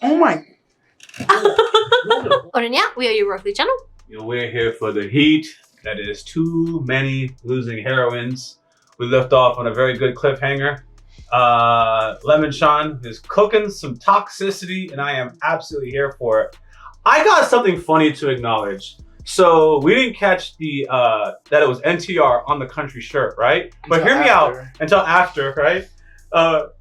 Oh my. Orenya, we are your Yaboyrocklee channel. We're here for the heat. That is too many losing heroines. We left off on a very good cliffhanger. Lemon Sean is cooking some toxicity, and I am absolutely here for it. I got something funny to acknowledge. So we didn't catch the that it was NTR on the country shirt, right? But hear me out until after, right?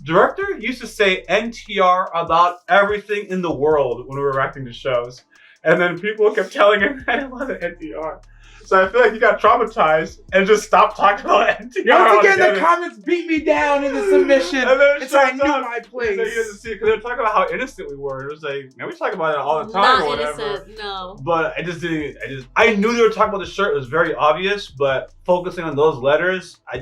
Director used to say NTR about everything in the world when we were acting the shows. And then people kept telling him that it wasn't NTR. So I feel like he got traumatized and just stopped talking about NTR. Once again, the comments beat me down in the submission. And so I knew my place. Because they were talking about how innocent we were. It was like, man, we talk about it all the time. Not or whatever. innocent, no. But I knew they were talking about the shirt. It was very obvious, but focusing on those letters, I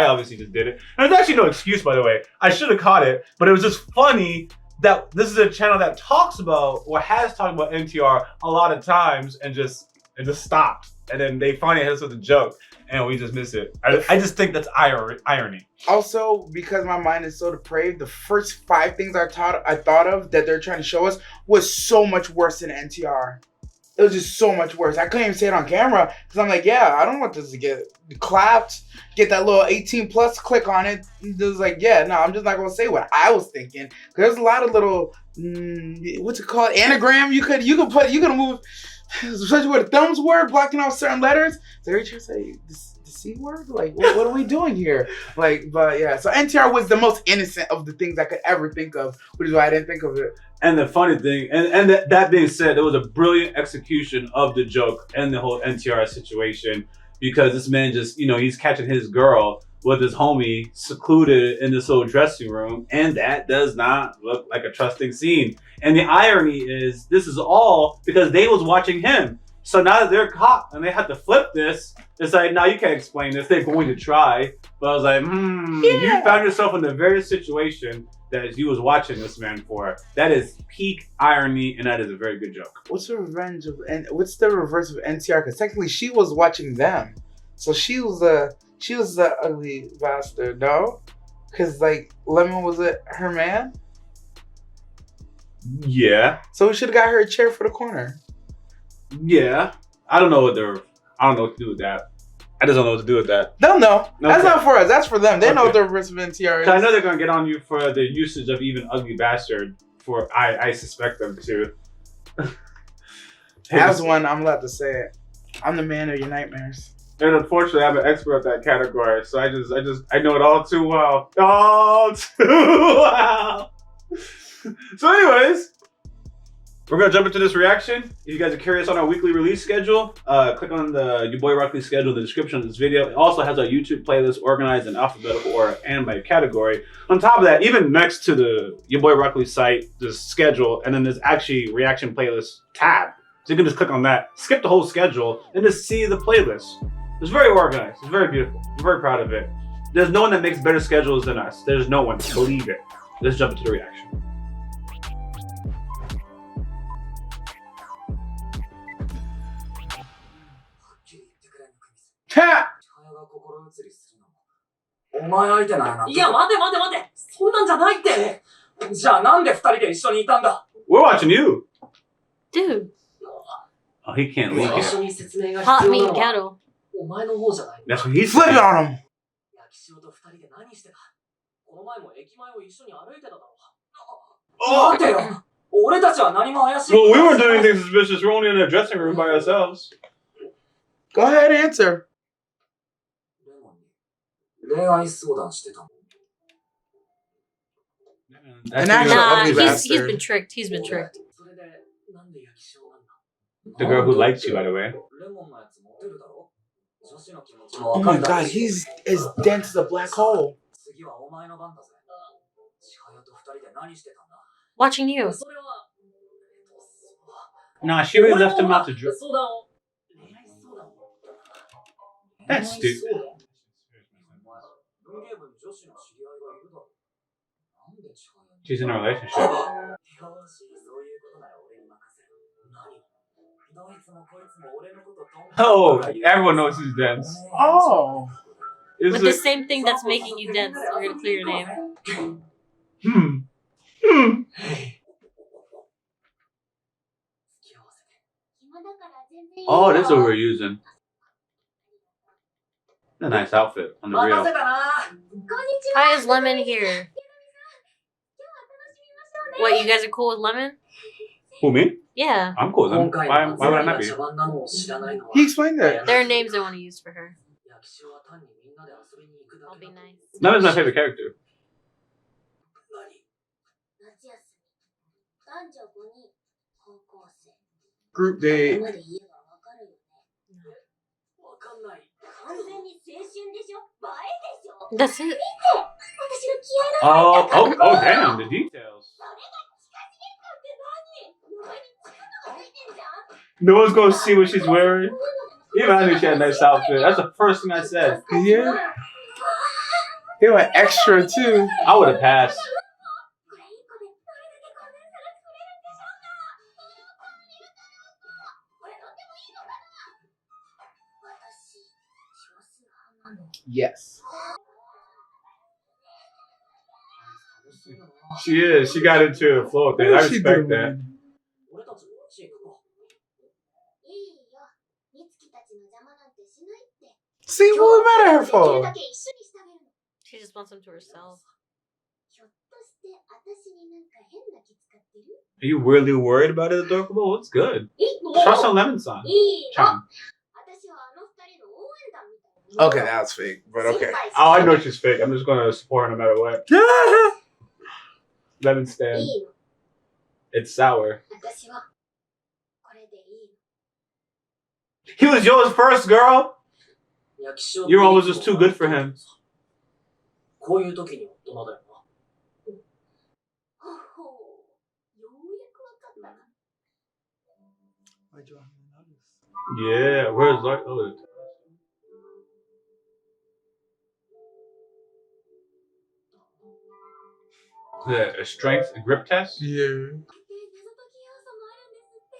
obviously just did it. And there's actually no excuse, by the way. I should have caught it, but it was just funny that this is a channel that talks about or has talked about NTR a lot of times and just stopped. And then they finally hit us with a joke and we just miss it. I just think that's irony. Also, because my mind is so depraved, the first 5 things I thought of that they're trying to show us was so much worse than NTR. It was just so much worse. I couldn't even say it on camera because I'm like, yeah, I don't want this to get clapped, get that little 18 plus click on it. It was like, yeah, no, I'm just not going to say what I was thinking. There's a lot of little, what's it called? Anagram. You could move, especially where the thumbs were, blocking off certain letters. So every trying to say the C word? Like, what are we doing here? Like, but yeah. So NTR was the most innocent of the things I could ever think of, which is why I didn't think of it. And the funny thing, and that being said, there was a brilliant execution of the joke and the whole NTR situation because this man just, he's catching his girl with his homie secluded in this old dressing room, and that does not look like a trusting scene. And the irony is, this is all because they was watching him. So now that they're caught and they have to flip this, it's like, now you can't explain this. They're going to try. But I was like, You found yourself in the very situation that you was watching this man for. That is peak irony, and that is a very good joke. What's the reverse of NTR? Because technically she was watching them, so she was the ugly bastard, no? Because like Lemon was her man. Yeah. So we should have got her a chair for the corner. Yeah. I don't know what to do with that. I just don't know what to do with that. They'll know. Okay. That's not for us. That's for them. They know what the reverse of NTR is. I know they're going to get on you for the usage of even ugly bastard. I suspect them to. As one, I'm allowed to say it. I'm the man of your nightmares. And unfortunately, I'm an expert at that category. So I know it all too well. All too well. So anyways, we're going to jump into this reaction. If you guys are curious on our weekly release schedule, click on the Yaboyrocklee schedule in the description of this video. It also has our YouTube playlist organized in alphabetical order and by category. On top of that, even next to the Yaboyrocklee site, there's schedule, and then there's actually reaction playlist tab. So you can just click on that, skip the whole schedule, and just see the playlist. It's very organized. It's very beautiful. I'm very proud of it. There's no one that makes better schedules than us. There's no one. Believe it. Let's jump into the reaction. Ha! お前相手なんやな。いや、待て。そんなんじゃないって。じゃあなんで2人で一緒にいたんだ We're watching you. Dude. Oh, he can't leak it. Hot meat cattle. お前の方じゃない。 That's what he's Flip saying. it on him. 焼き塩と2人で何してたこの前も駅前を一緒に歩いてただろ。待てよ。俺たちは何も怪しい。 Well, we weren't doing anything suspicious. We're only in the dressing room by ourselves. Go ahead, answer. 恋愛相談してたの An actual Nah, ugly he's bastard. been tricked. He's been tricked. それでなんで焼き塩なんだ The girl who likes you, by the way. レモンのやつモテるだろ女子の気持ち Oh も分 my かる god, he's as dense as a black hole. 次はお前の番だぜ千早と2人で何してたんだ Watching you. それは Nah, she really left him out to drip. 相談を恋愛相談を That's stupid. 文芸部に女子の知り合いがいるだろなんで千早に She's in a relationship. よしそういうことなら俺に任せる何どいつもこいつも俺のことどん Oh, everyone knows he's dense. Oh. Is With the it? same thing that's making you dense. We're gonna clear your name. Oh, this is what we're using. A nice outfit on the 待た real. せたな。 Why is Lemon here? What, you guys are cool with Lemon? Who, me? Yeah. I'm cool with 今 them. 回 Why の would I が not be? 茶番なのを知らないのは He explained that. There are names I want to use for her. 焼き塩は単にみんなで遊びに行くだ I'll け be だと。 nice. Lemon's my favorite character. 何？ 夏休み男女5人高校生 Group ここ date. まで言えばわかるよねわかんない。完全に青春でしょ映えでしょ That's it. 私の気合の Oh, oh, damn, the details. それが近すぎるかって何お前に力がついてんじゃん No one's gonna see what she's wearing. Even I knew she had a nice outfit. That's the first thing I said. Yeah. They went extra too. I would have passed. これ1個でどれだけこんなに差が作れるんでしょうかこれ乗ってもいいのかな私少数派なの Yes. She is. She got into the flow with it. I She respect did. that. 俺たちもこっち行くか。いいよ美月たちの邪魔なんてしないって See what we mad at her できる for? だけ一緒にしてあげるの She just wants him to herself. ひょっとして私になんか変な気使ってる Are you really worried about it, Adorable? It's good. いい Trust on Lemon-san. いいの Chan. 私はあの二人の応援団みたいな Okay, that was fake, but okay. Oh, I know she's fake. I'm just gonna support her no matter what. Lemon い stand. いの It's sour. 私はこれでいいの He was yours first, girl. 焼き塩 You're always just too good for him. こういう時に大人だよな。ほほうようやくわかったな Yeah, where's like oh a strength a grip test? Yeah. で謎解き要素もあるんですって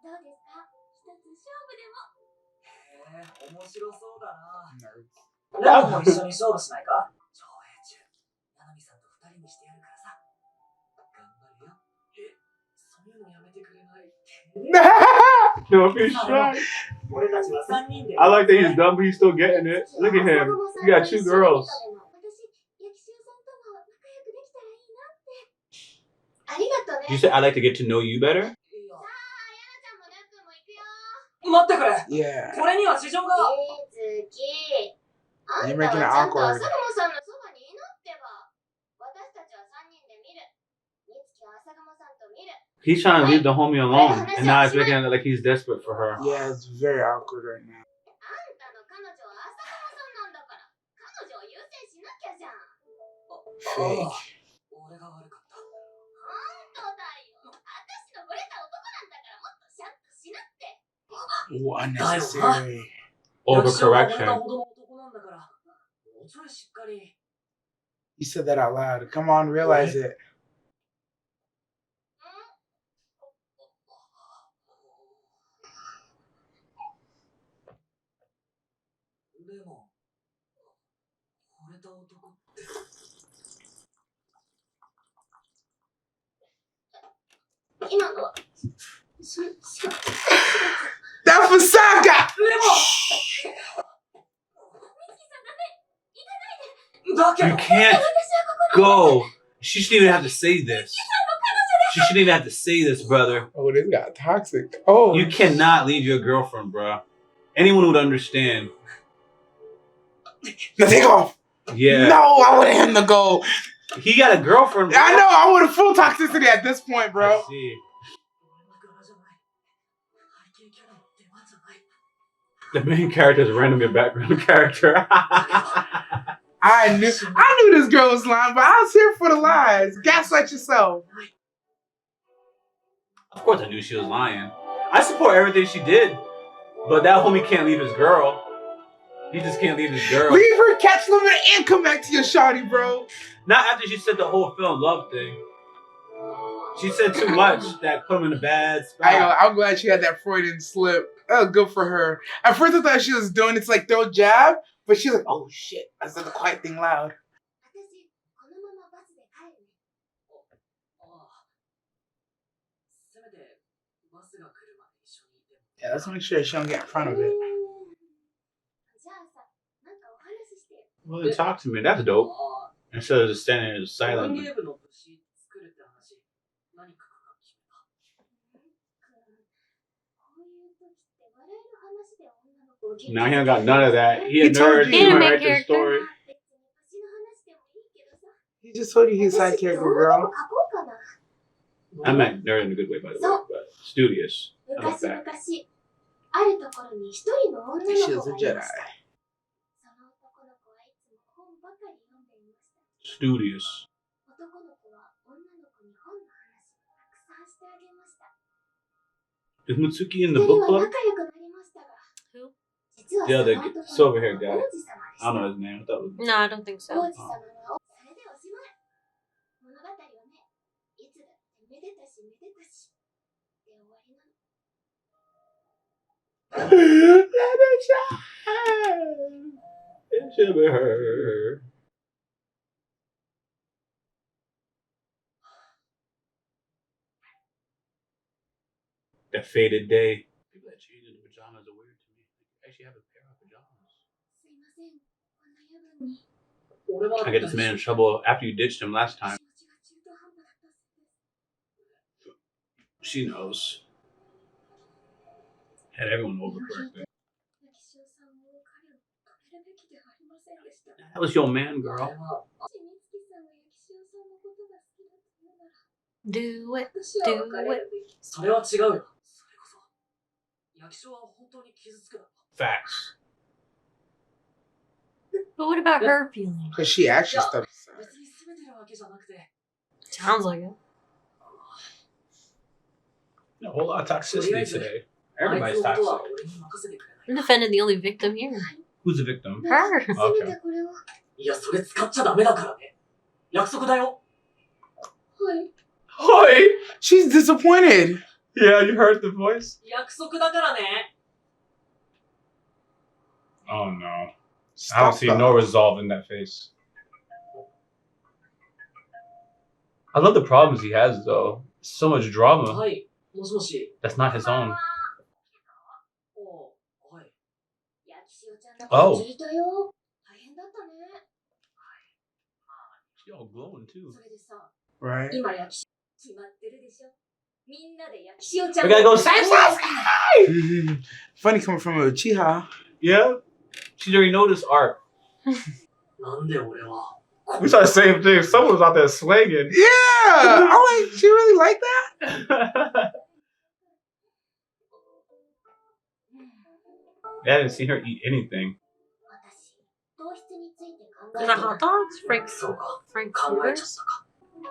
どうですか一つ勝負でもへえ、面白そうだな。 Nerds. レモンも一緒に勝負しないか？上映中、ナナミさんと二人にしてやるからさ。頑張るよ。え、そういうのやめてくれない？ No, he's shy. 俺たちは三人で。 I like that he's dumb, but he's still getting it. Look at him. He got two girls. 私焼き塩さんとも仲良くできたらいいなってありがとね You said I like to get to know you better? さあ、やなちゃんもなっくんも行くよ待ってくれ。 Yeah. これには事情が。月あん You're た making it はちゃんと awkward. 浅雲さんのそばにいなってば私たちは三人で見る美月は浅雲さんと見る He's trying to leave the homie alone, and now it's making it like he's desperate for her. Yeah, it's very awkward right now. あんたの彼女は浅雲さんなんだから彼女を優先しなきゃじゃん Fake. 俺が悪かった。本当だよ私の惚れた男なんだからもっとシャッとしなって Ooh, unnecessary. 焼き塩が惚れた Overcorrection. ほどの男なんだから、もうちょいしっかり。 You said that out loud. Come on, realize it. でも、惚れた男って。今のは That was Saga! でもだけ You ど can't go. She shouldn't even have to say this. She shouldn't even have to say this, brother. Oh, this got toxic. Oh. You cannot leave your girlfriend, bro. Anyone would understand. Now take off. Yeah. No, I would have him to go. He got a girlfriend, bro. I know, I would have full toxicity at this point, bro. I see. 俺は柄じゃない。背景キャラの出番じゃない。 The main character is randomly a background character. I knew this girl was lying, but I was here for the lies. Gaslight yourself. Of course I knew she was lying. I support everything she did. But that homie can't leave his girl. He just can't leave his girl. Leave her, catch limit, and come back to your shawty, bro. Not after she said the whole fell in love thing. She said too much that put him in a bad spot. I'm glad she had that Freudian slip. That was good for her. At first I thought she was doing it's like throw jab, but she's like, oh shit, I said the quiet thing loud. 私このままバスで帰るねああ。せめて、バスが来るまで一緒にいても。Yeah, let's make sure she don't get in front of it. じゃあさ、なんかお話ししてよ。 Well, they talk to me. That's dope. Instead of just standing there ゲ silently. ームの武士作るって話、何書くか決めた。こういう時って笑える話で女の子を Now he don't got none of that. He a He told nerd. you. He He gonna a main write the character. story. 別に私の話でもいいけどさ。 He just told you he's a side character, どうでも girl. 書こうかな。 I meant nerd in a good way, by the way, but studious. I like 昔 that. 々、あるところに一人の女 She の is 子 a がいま Jedi. した。その男の子はいつも本ばかり読んでいました。 Studious. 男の子は女の子に本の話をたくさんしてあげました。 Is Mitsuki in 二 the 人 book は club? 仲良くなりましたが、 Who? 実は The other その男の子 silver-haired guy. は王子様でし I た。 don't know his name. I thought it was. No, I don't think 王 so. 子様のそれでおしまい。物語はね、いつだってめでたしめでたし。で終わりなの。 Let it shine. It should be her. That faded day. People that change into pajamas are weird to me. They actually have a pair of pajamas. すいません、こんな夜分に。俺は I get this man in trouble after you ditched him last time. 気持ちが中途半端だったせいです。 She knows. Had everyone overcorrected. 焼き塩さんも彼を止めるべきではありませんでした。 That was your man, 俺 girl. はもし美月さんが焼き塩さんのことが好きだと言うなら、 Do it. 私は別れるべき。それは違うよ。それこそ焼きそばは本当に傷つくだろ。 Facts. But what about her feelings? Because she actually stuck. 別に責めてるわけじゃなくて、 Sounds like it. A whole lot of toxicity today. あい Everybody's つのことは toxic. 俺に任せてくれ I'm ない。 defending the only victim here. Who's the victim? Her. せめてこれを。いや、それ使っちゃダメだからね。約束だよ。はい。 Hi! She's disappointed. Yeah, you heard the voice? 約束だからね。 Oh no. I Stop don't see that. no resolve in that face. I love the problems he has though. So much drama. はい、もしもし。 That's not his own. おう、はい。焼き塩ちゃんのこと聞いたよ。大変だったね。 She all glowing too. それでさ、 Right? 今焼き塩決まってるでしょ。みんなで焼き塩ちゃん We gotta go save Funny coming from a Uchiha. Yeah? She already know this art. なんで俺は。 We saw the same thing. Someone was out there swinging. Yeah! I'm like, she really like that? I didn't see her eat anything. 私、糖質について考 Is え that て hot る。 dogs? Frank そうか、 Frank 考えちゃっ Burgers? たか。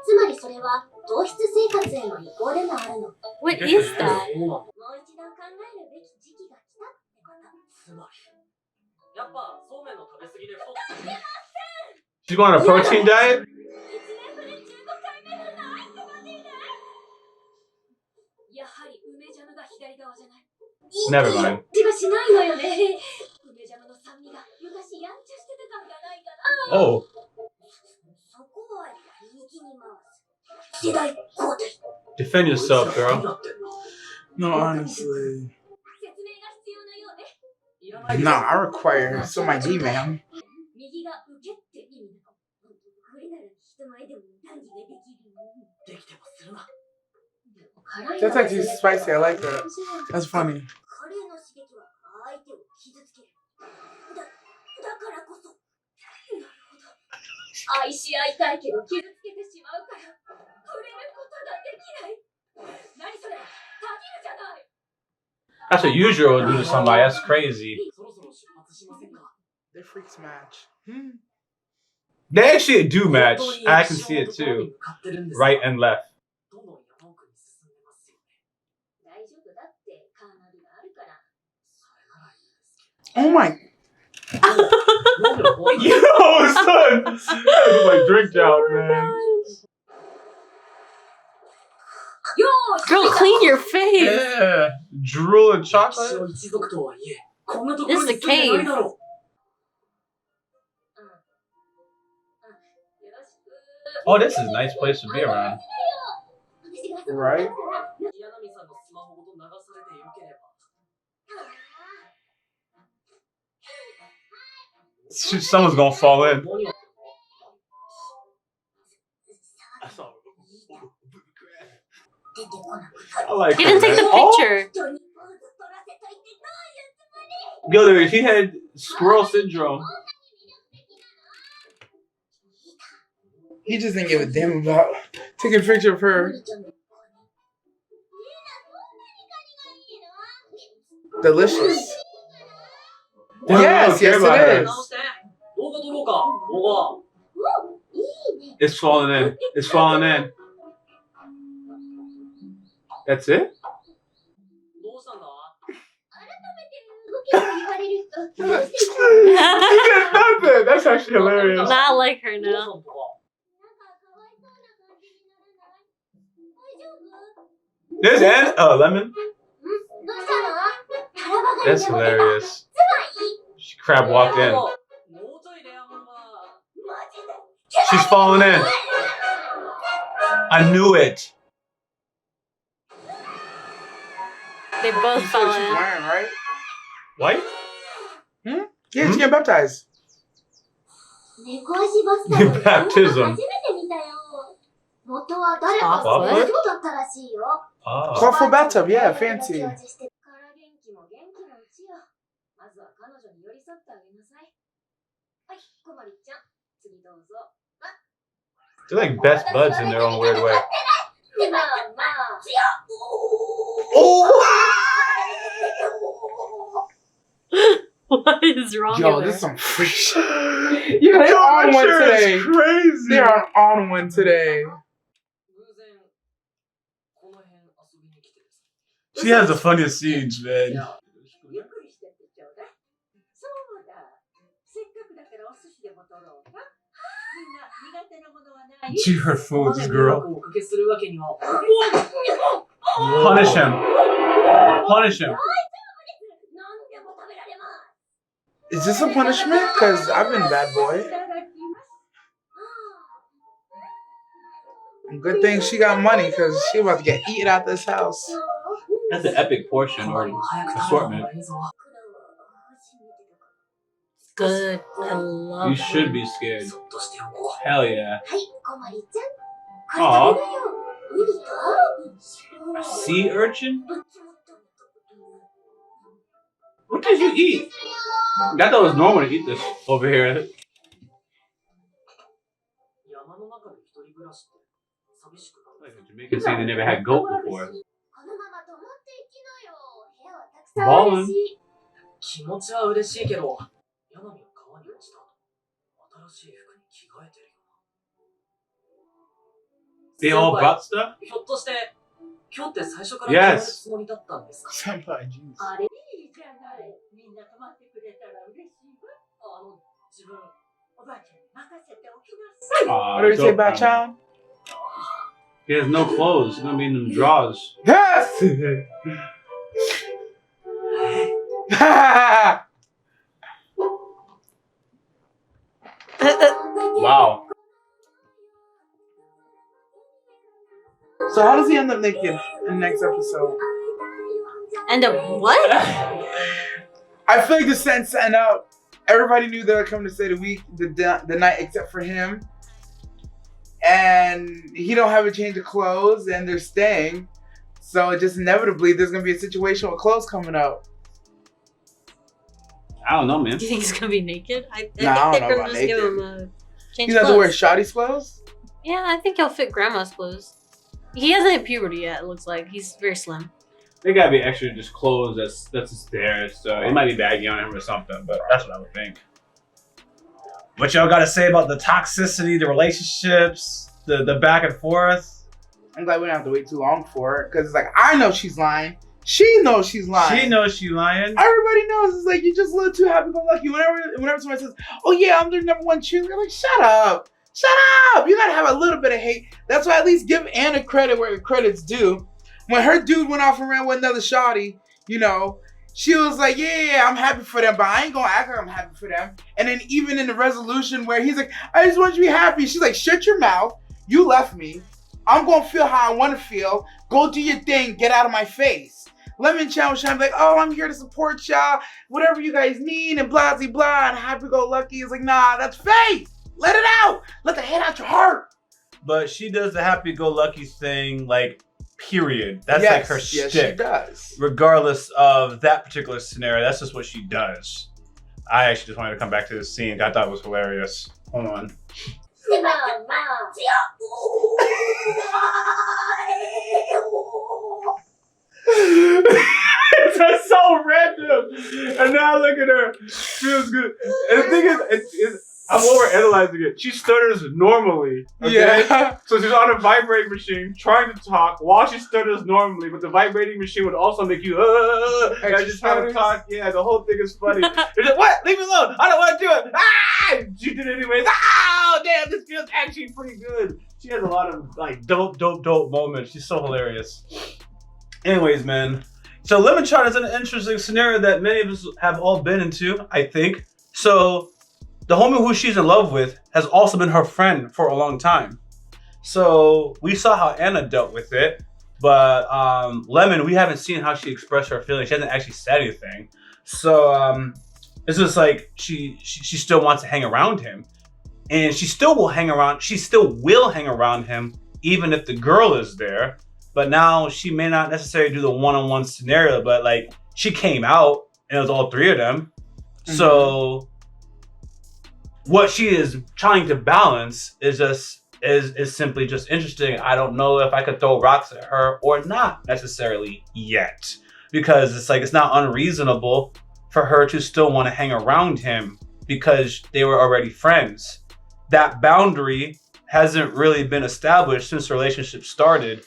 つまりそれは糖質生活への移行でもあるの。も What is that? そうなんだ。う一度考えるべき時期が来たってこと。つまり。やっぱ、そうめんの食べ過ぎで太ってる。 She's going on a protein diet? 1年ぶり15回目のナイスバディでやはり梅ジャムが左側じゃない。 Never mind. 気がしないのよね。梅ジャムの酸味が昔やんちゃしてたからじゃないかな。 Oh. そこは右に回す。世代交代。 Defend yourself, こいつら何 girl. やってんの No, honestly. 説明が必要なようね。いらないで No, I require some ID, ma'am. 右が受けって意味なの。これなら人前でも談義ができる。できてもするな。 That's actually spicy. I like that. That's funny. カレーの刺激は相手を傷つける。だからこそ。なるほど。愛し合いたいけど傷つけてしまうから触れることができない。何それ？たぎるじゃない。 That's what Ōsugiru would do to somebody. That's crazy. そろそろ出発しませんか。 Their freaks match. They actually do match. I can see it too. 向かってるんです Right and left. どんどん山奥に進んでますよね。大丈夫だってカーナビがあるから。それならいいですけ Oh my. ど。飲むの怖い。 Yo, son! That was like drink out, man. よーし Girl, clean your face. Yeah. Drool and 歴史 chocolate? を一族とはいえ、こんなところ This に is 住 a んでない cave. だろう。よろしく。 Oh, this is a nice place to be around. Right? 柳さんのスマホごと流されてよければ。Someone's gonna fall in. I like He didn't take the picture. Yo, he had squirrel syndrome. He just didn't give a damn about taking a picture of her. Delicious. Yes, yes it is. 動画撮ろうか、動画。 It's falling in. It's falling in. That's it? どうしたんだ He got nothing. That's actually hilarious. Not like her now. This and lemon. That's hilarious. Crab walked in. もうちょいレアもんは。 She's falling in. I knew it. They both She's fell wearing, in. right? White? Yeah, she's getting baptized. Baptism. Oh. Colorful bathtub, yeah, fancy. They're like best buds in their own weird way. Oh! What is wrong Yo, with this her? is some free shit. Yeah, they're on one today. Crazy. They're on one today. She has the funniest scenes, man. She her food, this girl. Punish him. Punish him. Is this a punishment? Because I've been a bad boy. Good thing she got money because she about to get eaten out this house. That's an epic portion or assortment. Good. I love You it. should be scared. Hell yeah. Aw. A sea urchin? What did you eat? I thought it was normal to eat this over here. Like the Jamaicans say they never had goat before. Ballin'. 気持ちは嬉しいけど、ヤナミが川に落ちた後、新しい服に着替えてるよ。 They all brought stuff? ひょっとして、今日って最初から決める Yes. つもりだったんですか Senpai, jeez. あれいいじゃない。みんな泊まってくれたら嬉しいわ。自分、おばあちゃんに任せておきなさい。 Aw, What do you say dope. about Chan? He has no clothes. He's gonna be in them drawers. Yes! Wow. So how does he end up naked in the next episode? And a what? I feel like the sense setting up. Everybody knew they were coming to stay the night except for him. And he don't have a change of clothes and they're staying. So just inevitably there's gonna be a situation with clothes coming up. I don't know, man. Do you think he's gonna be naked? I Nah, I think don't know they're gonna about just give naked. him a change He's gonna have to wear clothes. Shotty's clothes? Yeah, I think he'll fit grandma's clothes. He hasn't hit puberty yet, it looks like. He's very slim. They gotta be extra just clothes that's just there. So it might be baggy on him or something, but that's what I would think. What y'all gotta say about the toxicity, the relationships, the back and forth? I'm glad we don't have to wait too long for it. Because it's like, I know she's lying. She knows she's lying. She knows she's lying. Everybody knows. It's like, you're just a little too happy-go-lucky. Whenever somebody says, oh yeah, I'm their number one cheerleader, like, shut up. Shut up. You gotta have a little bit of hate. That's why at least give Anna credit where credit's due. When her dude went off and ran with another shawty, you know, she was like, yeah, I'm happy for them, but I ain't gonna act like I'm happy for them. And then even in the resolution where he's like, I just want you to be happy. She's like, shut your mouth. You left me. I'm gonna feel how I wanna feel. Go do your thing. Get out of my face. Lemon-chan was trying to be like, oh, I'm here to support y'all, whatever you guys need, and blah, blah, blah, and happy-go-lucky is like, nah, that's fake. Let it out. Let the hate out your heart. But she does the happy-go-lucky thing, like, period. That's like her shtick. Yes, she does. Regardless of that particular scenario, that's just what she does. I actually just wanted to come back to this scene. I thought it was hilarious. Hold on. It's so random. And now look at her. Feels good. And the thing is, I'm overanalyzing it. She stutters normally. Okay? Yeah. So she's on a vibrating machine trying to talk while she stutters normally, but the vibrating machine would also make you and I just trying to talk. Yeah, the whole thing is funny. You're just, what? Leave me alone. I don't want to do it. Ah! She did it anyways. Oh, damn, this feels actually pretty good. She has a lot of like dope moments. She's so hilarious. Anyways, man. So Lemon Chart is an interesting scenario that many of us have all been into, I think. So the homie who she's in love with has also been her friend for a long time. So we saw how Anna dealt with it, but Lemon, we haven't seen how she expressed her feelings. She hasn't actually said anything. So it's just like she still wants to hang around him, and she still will hang around. She still will hang around him even if the girl is there. But now she may not necessarily do the one-on-one scenario, but like she came out and it was all three of them. Mm-hmm. So what she is trying to balance is simply just interesting. I don't know if I could throw rocks at her or not necessarily yet, because it's like it's not unreasonable for her to still want to hang around him because they were already friends. That boundary hasn't really been established since the relationship started,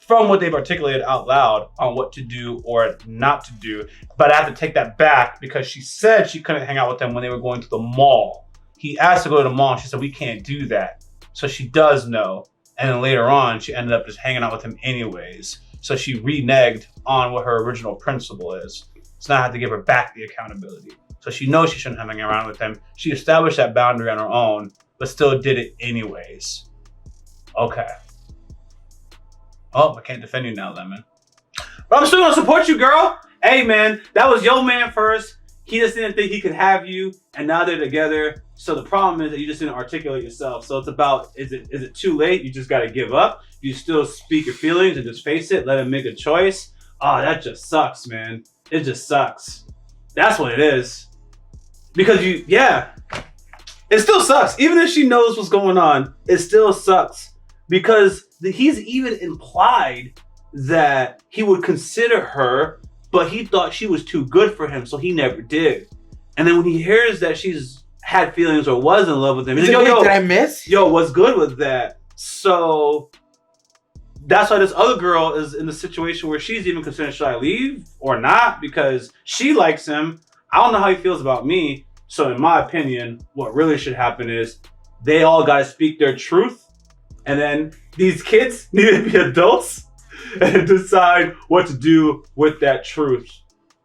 from what they've articulated out loud on what to do or not to do. But I have to take that back because she said she couldn't hang out with them when they were going to the mall. He asked to go to the mall. She said, we can't do that. So she does know. And then later on, she ended up just hanging out with him anyways. So she reneged on what her original principle is. So now I have to give her back the accountability. So she knows she shouldn't have hanging around with him. She established that boundary on her own, but still did it anyways. Okay. Oh, I can't defend you now, Lemon. But I'm still gonna support you, girl. Hey, man, that was your man first. He just didn't think he could have you, and now they're together. So the problem is that you just didn't articulate yourself. So it's about, is it too late? You just gotta give up. You still speak your feelings and just face it. Let him make a choice. Oh, that just sucks, man. It just sucks. That's what it is. Because it still sucks. Even if she knows what's going on, it still sucks. Because he's even implied that he would consider her, but he thought she was too good for him, so he never did. And then when he hears that she's had feelings or was in love with him, he's like, yo, did I miss? Yo, what's good with that? So that's why this other girl is in the situation where she's even considering, should I leave or not? Because she likes him. I don't know how he feels about me. So in my opinion, what really should happen is they all got to speak their truth. And then these kids need to be adults and decide what to do with that truth.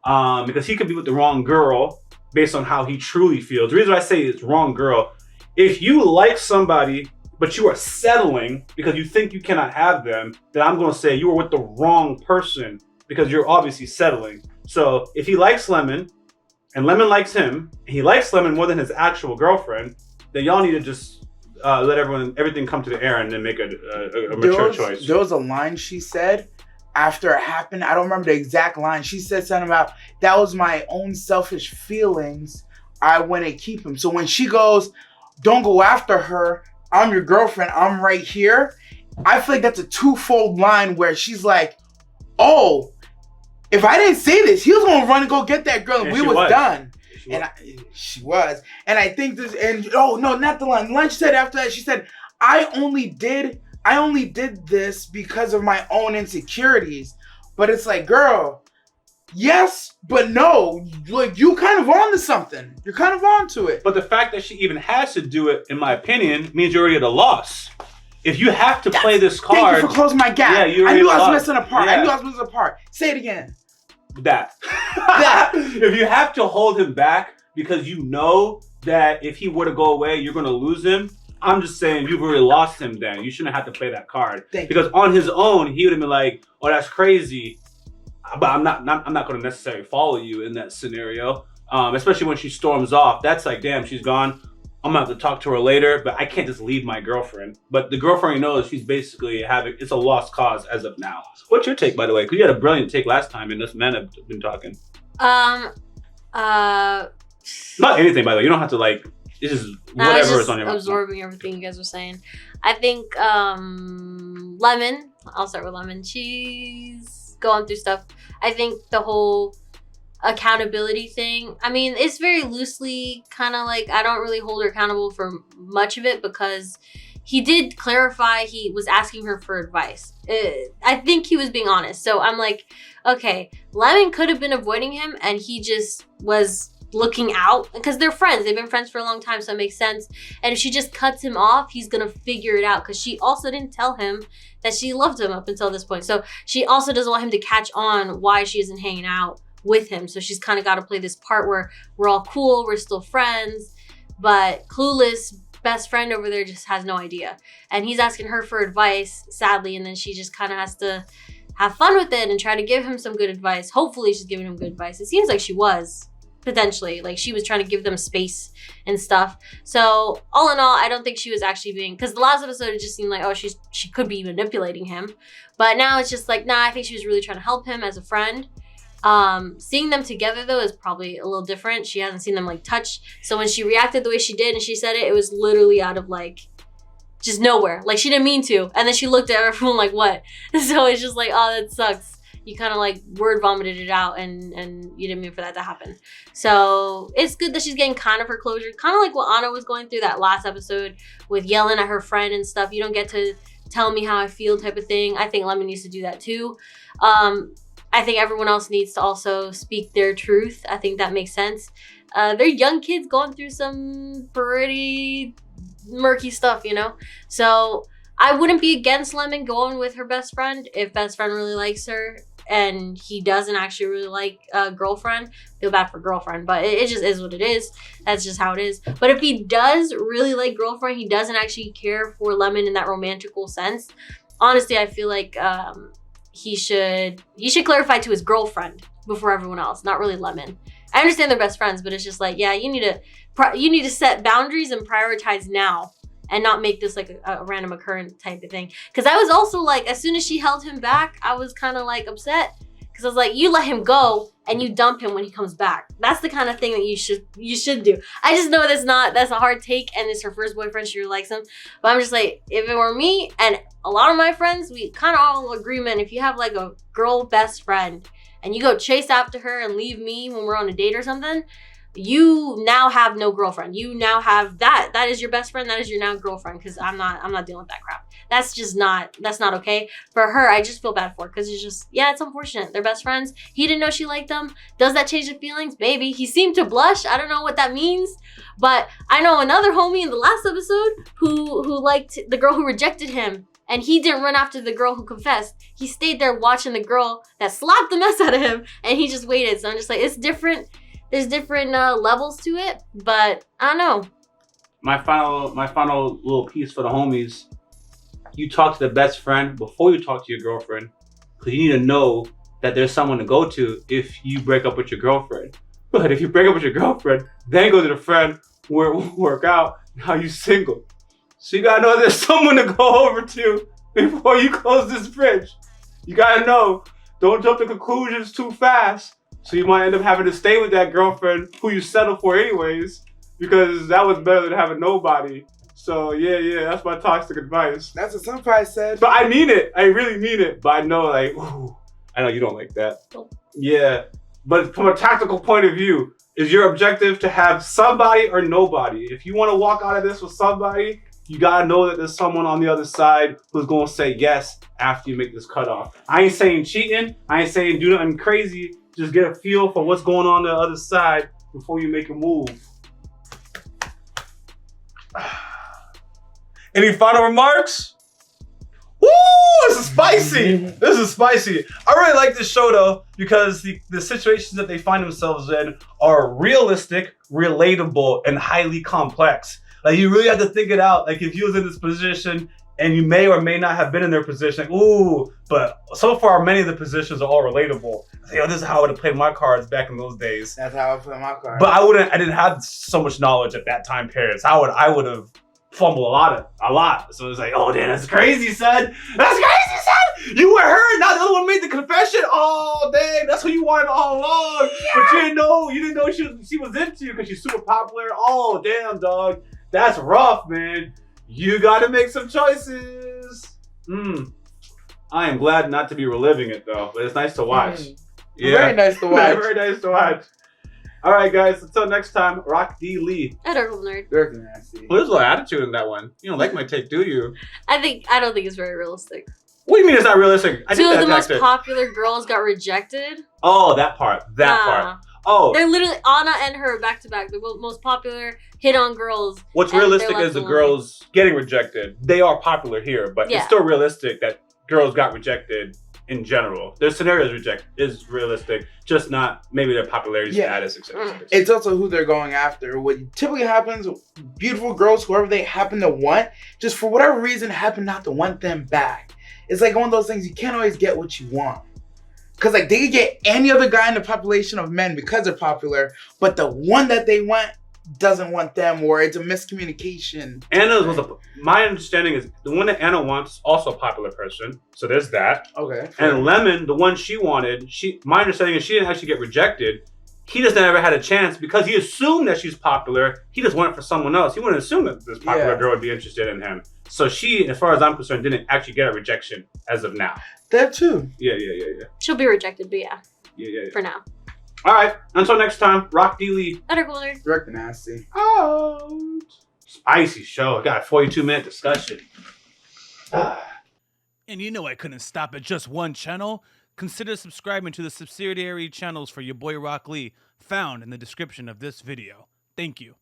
Because he could be with the wrong girl based on how he truly feels. The reason I say it's wrong girl, if you like somebody, but you are settling because you think you cannot have them, then I'm going to say you are with the wrong person because you're obviously settling. So if he likes Lemon and Lemon likes him, and he likes Lemon more than his actual girlfriend, then y'all need to just let everything come to the air and then make a mature choice. There was a line she said after it happened. I don't remember the exact line. She said something about, that was my own selfish feelings. I want to keep him. So when she goes, don't go after her. I'm your girlfriend. I'm right here. I feel like that's a twofold line where she's like, oh, if I didn't say this, he was going to run and go get that girl and we was done. She was. And I think this, and oh no, not the line. The line she said after that, she said, I only did this because of my own insecurities. But it's like, girl, yes, but no. Like, you kind of on to something. You're kind of on to it. But the fact that she even has to do it, in my opinion, means you're already at a loss. If you have to play this card. Thank you for closing my gap. Yeah, I knew I was missing a part. Yeah. I knew I was missing a part. Say it again. That. If you have to hold him back because you know that if he were to go away, you're going to lose him, I'm just saying you've already lost him then. You shouldn't have to play that card. Because on his own, he would have been like, oh, that's crazy. but I'm not going to necessarily follow you in that scenario. Especially when she storms off. That's like, damn, she's gone. I'm gonna have to talk to her later, but I can't just leave my girlfriend. But the girlfriend knows she's basically it's a lost cause as of now. What's your take, by the way? Because you had a brilliant take last time, and us men have been talking. Not anything, by the way. You don't have to like. This is whatever is on your mind. Absorbing everything you guys are saying. I think Lemon. I'll start with Lemon. She's going through stuff. I think the whole accountability thing, I mean, it's very loosely kind of like, I don't really hold her accountable for much of it because he did clarify he was asking her for advice. I think he was being honest. So I'm like, okay, Lemon could have been avoiding him and he just was looking out because they're friends. They've been friends for a long time, so it makes sense. And if she just cuts him off, he's gonna figure it out because she also didn't tell him that she loved him up until this point. So she also doesn't want him to catch on why she isn't hanging out with him. So she's kind of got to play this part where we're all cool, we're still friends, but clueless best friend over there just has no idea. And he's asking her for advice, sadly, and then she just kind of has to have fun with it and try to give him some good advice. Hopefully she's giving him good advice. It seems like she was, potentially. Like she was trying to give them space and stuff. So all in all, I don't think she was actually being, because the last episode it just seemed like, oh, she could be manipulating him. But now it's just like, nah, I think she was really trying to help him as a friend. Seeing them together though is probably a little different. She hasn't seen them like touch. So when she reacted the way she did and she said it, it was literally out of like just nowhere. Like she didn't mean to. And then she looked at everyone like, what? So it's just like, oh, that sucks. You kind of like word vomited it out and you didn't mean for that to happen. So it's good that she's getting kind of her closure. Kind of like what Anna was going through that last episode with yelling at her friend and stuff. You don't get to tell me how I feel type of thing. I think Lemon needs to do that too. I think everyone else needs to also speak their truth. I think that makes sense. They're young kids going through some pretty murky stuff, you know? So I wouldn't be against Lemon going with her best friend if best friend really likes her and he doesn't actually really like girlfriend. Feel bad for girlfriend, but it just is what it is. That's just how it is. But if he does really like girlfriend, he doesn't actually care for Lemon in that romantical sense. Honestly, I feel like he should clarify to his girlfriend before everyone else, not really Lemon. I understand they're best friends, but it's just like, yeah, you need to set boundaries and prioritize now and not make this like a random occurrence type of thing. Because I was also like, as soon as she held him back, I was kind of like upset because I was like, you let him go and you dump him when he comes back. That's the kind of thing that you should do. I just know that's a hard take and it's her first boyfriend, she really likes him. But I'm just like, if it were me and a lot of my friends, we kind of all agreement, if you have like a girl best friend and you go chase after her and leave me when we're on a date or something, you now have no girlfriend. You now have that is your best friend. That is your now girlfriend. Because I'm not dealing with that crap. That's not okay. For her, I just feel bad for her because it's just, yeah, it's unfortunate. They're best friends. He didn't know she liked them. Does that change the feelings? Maybe. He seemed to blush. I don't know what that means. But I know another homie in the last episode who liked the girl who rejected him. And he didn't run after the girl who confessed. He stayed there watching the girl that slapped the mess out of him. And he just waited. So I'm just like, it's different. There's different levels to it. But I don't know. My final little piece for the homies. You talk to the best friend before you talk to your girlfriend. Because you need to know that there's someone to go to if you break up with your girlfriend. But if you break up with your girlfriend, then go to the friend where it won't work out. Now you single. So you gotta know there's someone to go over to before you close this bridge. You gotta know, don't jump to conclusions too fast. So you might end up having to stay with that girlfriend who you settled for anyways, because that was better than having nobody. So yeah, that's my toxic advice. That's what somebody said. But I mean it, I really mean it. But I know like, ooh, I know you don't like that. Yeah, but from a tactical point of view, is your objective to have somebody or nobody? If you wanna walk out of this with somebody, you gotta know that there's someone on the other side who's gonna say yes after you make this cutoff. I ain't saying cheating, I ain't saying do nothing crazy, just get a feel for what's going on the other side before you make a move. Any final remarks? Woo, this is spicy. This is spicy. I really like this show though, because the situations that they find themselves in are realistic, relatable, and highly complex. Like you really have to think it out. Like if you was in this position, and you may or may not have been in their position. Like, ooh, but so far many of the positions are all relatable. Like, yo, this is how I would have played my cards back in those days. That's how I played my cards. But I didn't have so much knowledge at that time period. So I would have fumbled a lot. So it was like, oh damn, that's crazy, son. That's crazy, son. You were her, now the other one made the confession. Oh dang, that's who you wanted all along. Yeah. But you didn't know she was into you because she's super popular. Oh damn, dog. That's rough, man. You gotta make some choices. I am glad not to be reliving it though, but it's nice to watch. Yeah. Very nice to watch. Very nice to watch. All right, guys. Until next time, Rock D. Lee. Adorable nerd. Very nasty. Well, there's a little attitude in that one. You don't like my take, do you? I don't think it's very realistic. What do you mean it's not realistic? Two of the most popular girls got rejected. Oh, that part. That part. Oh. They're literally Anna and her back to back. The most popular hit on girls. What's realistic is the girls getting rejected. They are popular here, but it's still realistic that girls got rejected in general. Their scenarios is realistic, just not maybe their popularity status, etc. It's also who they're going after. What typically happens, beautiful girls, whoever they happen to want, just for whatever reason happen not to want them back. It's like one of those things, you can't always get what you want. Because like they could get any other guy in the population of men because they're popular, but the one that they want doesn't want them, or it's a miscommunication. My understanding is the one that Anna wants is also a popular person, so there's that. Okay. And Lemon, the one she wanted, my understanding is she didn't actually get rejected. He just never had a chance because he assumed that she's popular. He just went for someone else. He wouldn't assume that this popular girl would be interested in him. So she, as far as I'm concerned, didn't actually get a rejection as of now. That too. Yeah. She'll be rejected, but yeah. For now. All right. Until next time, Rock D. Lee. Adorable nerd. Direct and nasty. Out. Spicy show. Got a 42-minute discussion. And you know I couldn't stop at just one channel. Consider subscribing to the subsidiary channels for your boy Rock Lee, found in the description of this video. Thank you.